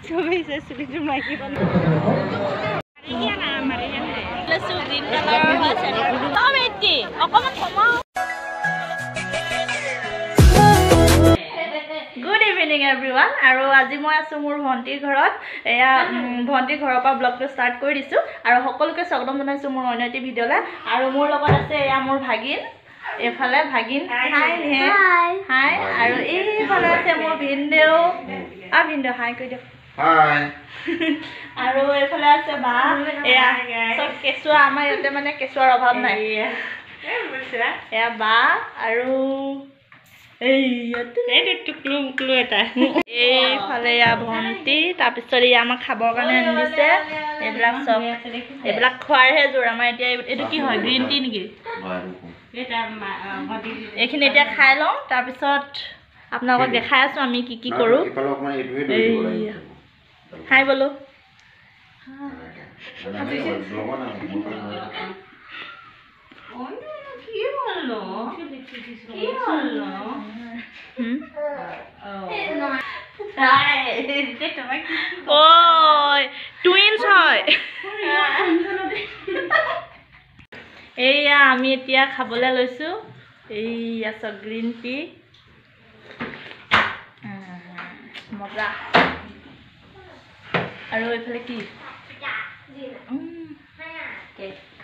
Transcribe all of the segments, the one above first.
সবাই চুলিটো মাইকি বন্ধ গ্ৰীণ কালাৰৰ হৈছে অকণমান কমাও গুড ইভিনিং এভৰিৱান আৰু আজি মই আছোঁ মোৰ ভণ্টিৰ ঘৰত এয়া ভণ্টিৰ ঘৰৰ পৰা ব্লগটো ষ্টাৰ্ট কৰি দিছোঁ আৰু সকলোকে স্বাগতম জনাইছোঁ মোৰ অন্য এটি ভিডিঅ'লৈ আৰু মোৰ লগত আছে এয়া মোৰ ভাগিন এফালে ভাগিন হাই হাই আৰু এইফালে আছে মোৰ ভিনদেউ ভিনদেউ হাই কৈ দিয়ক হাই আৰু এইফালে আছে বা এয়া চব কেঁচুৱা আমাৰ ইয়াতে মানে কেঁচুৱাৰ অভাৱ নাই এয়া বা আৰু এইফালে এয়া ভণ্টি তাৰপিছত এয়া আমাক খাবৰ কাৰণে আনি দিছে এইবিলাক চব এইবিলাক খোৱাৰহে জোৰ আমাৰ এতিয়া এইটো কি হয় গ্ৰীণ টি নেকি এইখিনি এতিয়া খাই লওঁ তাৰপিছত আপোনালোকক দেখাই আছোঁ আমি কি কি কৰোঁ হাই বলো টুইনছ হয় এইয়া আমি এতিয়া খাবলৈ লৈছোঁ এইয়া চব গ্ৰীণ টি মজা আৰু এইফালে কি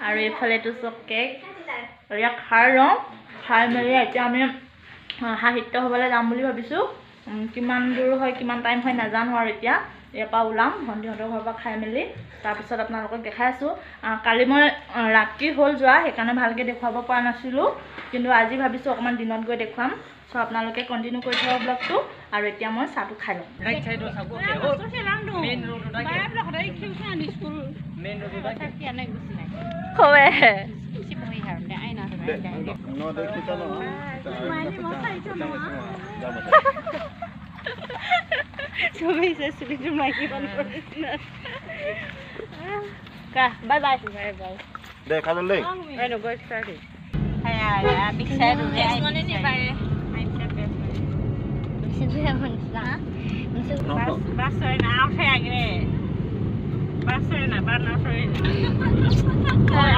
আৰু এইফালেতো চব কেক ইয়াক খাই লওঁ খাই মেলি এতিয়া আমি সাহিত্য সভালৈ যাম বুলি ভাবিছোঁ কিমান দূৰ হয় কিমান টাইম হয় নাজানো আৰু এতিয়া ইয়াৰ পৰা ওলাম ভণ্টিহঁতৰ ঘৰৰ পৰা খাই মেলি তাৰপিছত আপোনালোকক দেখাই আছোঁ কালি মই ৰাতি হ'ল যোৱা সেইকাৰণে ভালকৈ দেখুৱাব পৰা নাছিলোঁ কিন্তু আজি ভাবিছোঁ অকণমান দিনত গৈ দেখুৱাম চ' আপোনালোকে কণ্টিনিউ কৰি থাকক ব্লগটো আৰু এতিয়া মই চাহটো খাই লওঁ সবাই চুলিটো মাইকি বন্ধ বাই বাই বাই বাই দেখা যাবে I know go started big side one in by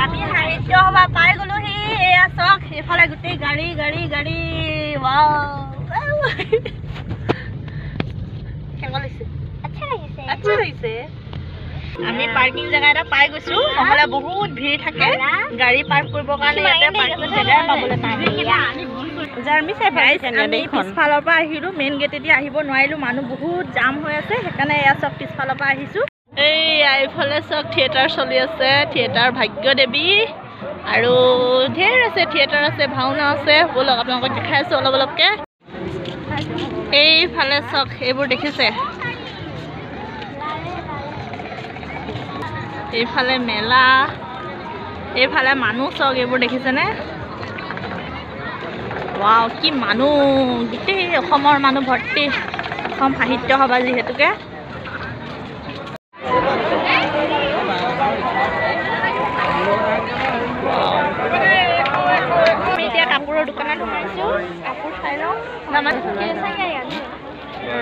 আমি সাহিত্য সভা পাই গলো সেয়া চক এইফালে গোটেই গাড়ী গাড়ী গাড়ী আচ্ছা লাগিছে আমি পাৰ্কিং জেগা এটা পাই গৈছো নহলে বহুত ভিৰ থাকে গাড়ী পাৰ্ক কৰিবৰ কাৰণে ইয়াতে পাৰ্কিং জেগা পাবলৈ টান জাৰ্মি চাই আমি পিছফালৰ পৰা আহিলোঁ মেইন গেটেদি আহিব নোৱাৰিলোঁ মানুহ বহুত জাম হৈ আছে সেইকাৰণে এয়া চব পিছফালৰ পৰা আহিছোঁ এই এইফালে চব থিয়েটাৰ চলি আছে থিয়েটাৰ ভাগ্যদেৱী আৰু ঢেৰ আছে থিয়েটাৰ আছে ভাওনা আছে ব'লক আপোনালোকক দেখাই আছোঁ অলপ অলপকৈ এইফালে চক এইবোৰ দেখিছে এইফালে মেলা এইফালে মানুহ চক এইবোৰ দেখিছেনে ৱাও কি মানুহ গোটেই অসমৰ মানুহ ভৰ্তি অসম সাহিত্য সভা যিহেতুকে আমি এতিয়া কাপোৰৰ দোকানত সোমাইছোঁ কাপোৰ চাই লওঁ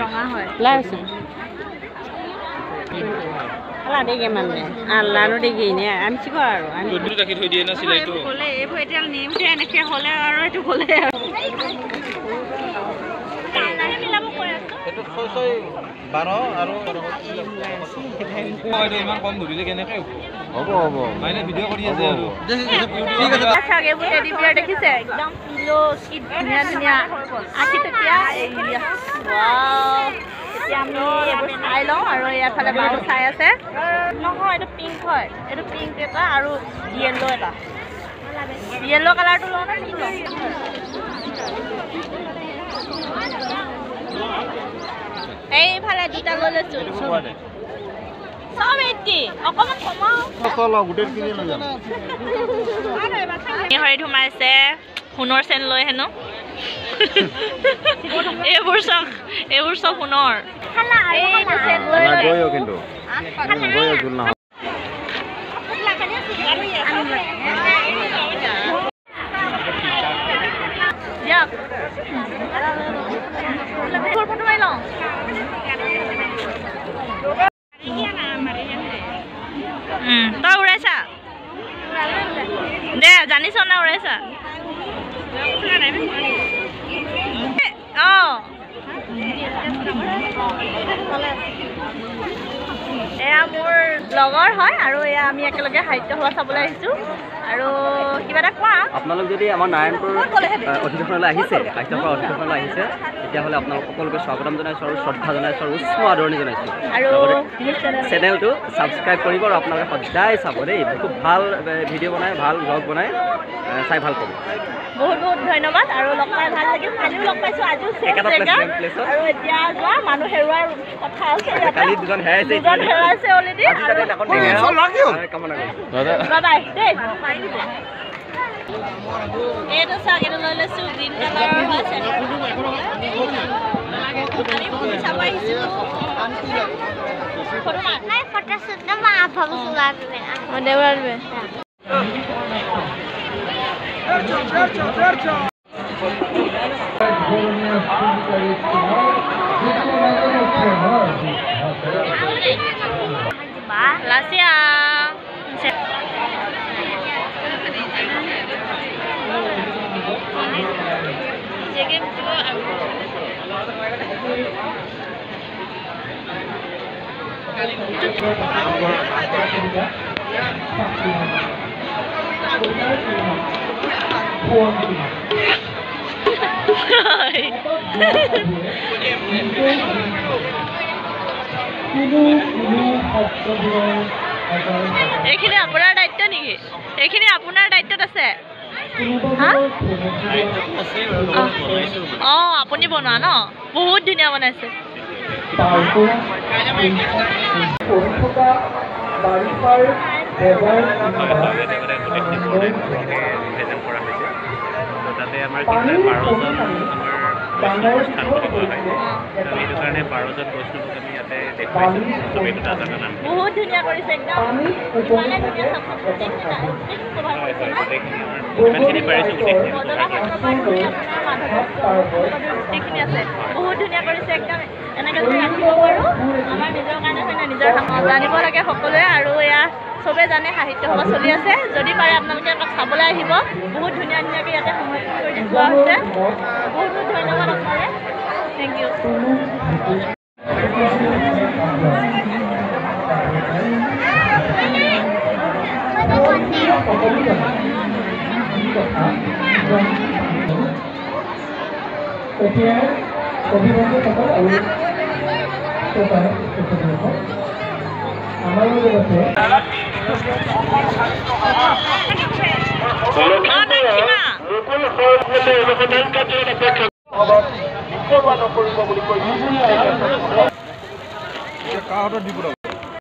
ৰঙা হয় আল্লাহ দেগে মানে আল্লাহনো দেগে নে আমি কি কৰো আৰু আমি দুধ ৰাখি থৈ দিয়ে না সিলাইটো বলে এইবোৰ এতিয়া নেম যে এনেকে হলে আৰু এটো বলে আৰু নাহে মিলাব কৈ আছো এটো 612 আৰু এইটো ইমান কম ধৰিলে কেনেকে হ'ব হ'ব মানে ভিডিও কৰি আছে আৰু ঠিক আছে আচ্ছা এইবোৰ টেডি বিয়াৰ দেখিছে একদম কিলো কি ধুনীয়া ধুনীয়া আখি টকিয়া এইয়া ওয়াও এতিয়া আমি এইবোৰ চাই লওঁ আৰু ইয়াৰফালে মানুহ চাই আছে নহয় এইটো পিংক হয় এইটো পিংক এটা আৰু য়েল্লো এটা য়েল্লো কালাৰটো লওঁ নে পিংক লওঁ এইফালে দুটা লৈ লৈছোঁ চব 80 অকণমান কমাও গোটেই কিনি লৈ যাম হৰিত সোমাইছে সোণৰ চেন লৈ হেনো এইবোৰ চব সোণৰ কিন্তু জানিছ না উৰাইছা এয়া মোৰ লগৰ হয় আৰু এয়া আমি একেলগে সাহিত্য সভা চাবলৈ আহিছোঁ আৰু কিবা এটা কোৱা আপোনালোক যদি আমাৰ নাৰায়ণপুৰ অধিৱেশনলৈ আহিছে সাহিত্য সভাৰ অধিৱেশনলৈ আহিছে তেতিয়াহ'লে আপোনালোক সকলোকে স্বাগতম জনাইছোঁ আৰু শ্ৰদ্ধা জনাইছোঁ আৰু উষ্ম আদৰণি জনাইছোঁ আৰু চেনেলটো ছাবস্ক্ৰাইব কৰিব আৰু আপোনালোকে সদায় চাব দেই খুব ভাল ভিডিঅ' বনাই ভাল ব্লগ বনাই চাই ভাল পাব বহুত বহুত ধন্যবাদ আৰু লগ পাই ভাল লাগিল কালিও লগ পাইছোঁ আজিও আৰু এতিয়া যোৱা মানুহ হেৰুৱাৰ কথা আছে কালি দুজন হেৰাইছে অলৰেডি বাই দেই এইটো চাওক এইটো লৈ লৈছোঁ গ্ৰীণ কালাৰৰ হয় চাব আহিছোঁ ফটো মাৰ May photoshoot na maabang sumabi mo na. দেওবাৰ Diba? Lasya. Sige po. এইখিনি আপোনাৰ দায়িত্ব নেকি এইখিনি আপোনাৰ দায়িত্বত আছে অঁ আপুনি বনোৱা ন বহুত ধুনীয়া বনাইছে বহুত ধুনীয়া কৰিছে একদম গোটেইখিনি আছে বহুত ধুনীয়া কৰিছে একদম এনেকৈ যদি ৰাখিব পাৰোঁ আমাৰ নিজৰ কাৰণে হয় নিজৰ জানিব লাগে সকলোৱে আৰু এয়া চবে জানে সাহিত্য সভা চলি আছে যদি পাৰে আপোনালোকে এপাক চাবলৈ আহিব বহুত ধুনীয়া ধুনীয়াকৈ ইয়াতে সংৰক্ষণ কৰি দেখুওৱা হৈছে বহুত বহুত ধন্যবাদ আপোনালে থেংক ইউ কাহঁতৰ দিব